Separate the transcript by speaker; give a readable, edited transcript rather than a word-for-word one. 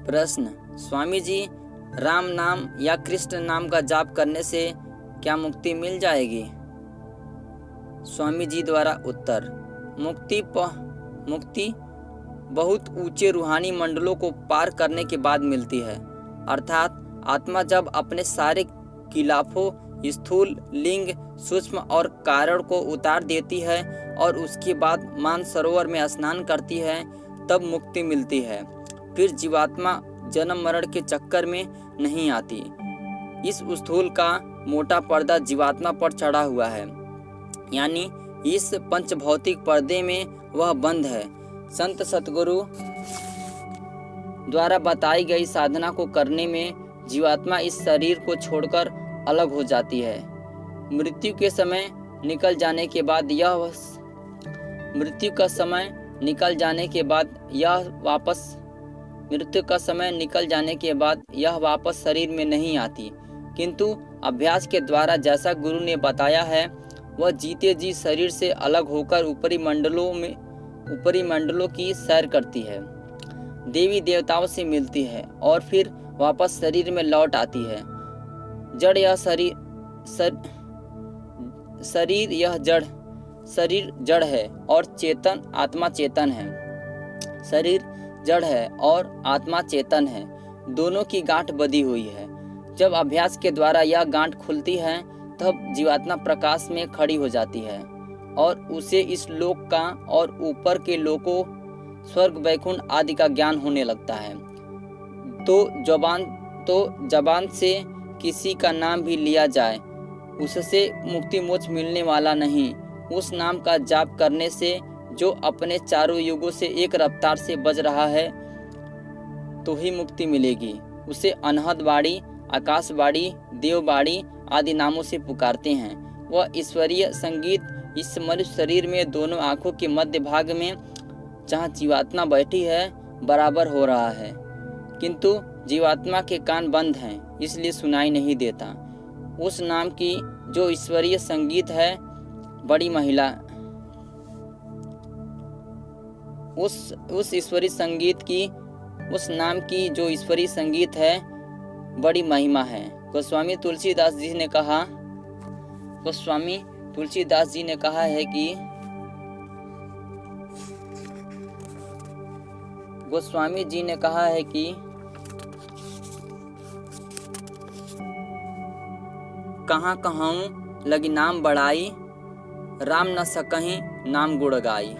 Speaker 1: प्रश्न, स्वामी जी, राम नाम या कृष्ण नाम का जाप करने से क्या मुक्ति मिल जाएगी? स्वामी जी द्वारा उत्तर, मुक्ति बहुत ऊंचे रूहानी मंडलों को पार करने के बाद मिलती है। अर्थात आत्मा जब अपने सारे खिलाफों स्थूल, लिंग, सूक्ष्म और कारण को उतार देती है और उसके बाद मानसरोवर में स्नान करती है, तब मुक्ति मिलती है। फिर जीवात्मा जन्म मरण के चक्कर में नहीं आती। इस स्थूल का मोटा पर्दा जीवात्मा पर चढ़ा हुआ है, यानी इस पंचभौतिक पर्दे में वह बंद है। संत सतगुरु द्वारा बताई गई साधना को करने में जीवात्मा इस शरीर को छोड़कर अलग हो जाती है। मृत्यु के समय निकल जाने के बाद यह वापस शरीर में नहीं आती, किंतु अभ्यास के द्वारा जैसा गुरु ने बताया है, वह जीते जी शरीर से अलग होकर ऊपरी मंडलों की सैर करती है, देवी देवताओं से मिलती है और फिर वापस शरीर में लौट आती है। शरीर जड़ है और आत्मा चेतन है। शरीर जड़ है और आत्मा चेतन है, दोनों की गांठ बंधी हुई है। जब अभ्यास के द्वारा यह गांठ खुलती है, तब जीवात्मा प्रकाश में खड़ी हो जाती है और उसे इस लोक का और ऊपर के लोकों, स्वर्ग, वैकुंठ आदि का ज्ञान होने लगता है। तो जबान से किसी का नाम भी लिया जाए, उससे मुक्ति मोक्ष मिलने वाला नहीं। उस नाम का जाप करने से जो अपने चारों युगों से एक रफ्तार से बज रहा है, तो ही मुक्ति मिलेगी। उसे अनहद बाड़ी, आकाशवाणी, देववाणी आदि नामों से पुकारते हैं। वह ईश्वरीय संगीत इस मनुष्य शरीर में दोनों आंखों के मध्य भाग में, जहाँ जीवात्मा बैठी है, बराबर हो रहा है, किंतु जीवात्मा के कान बंद हैं, इसलिए सुनाई नहीं देता। उस नाम की जो ईश्वरीय संगीत है, बड़ी महिला, उस ईश्वरीय संगीत की, उस नाम की जो ईश्वरीय संगीत है, बड़ी महिमा है। गोस्वामी तुलसीदास जी ने कहा है कि गोस्वामी जी ने कहा है कि कहाँ कहूँ लगी नाम बढ़ाई, राम न सकहीं नाम गुण गाई।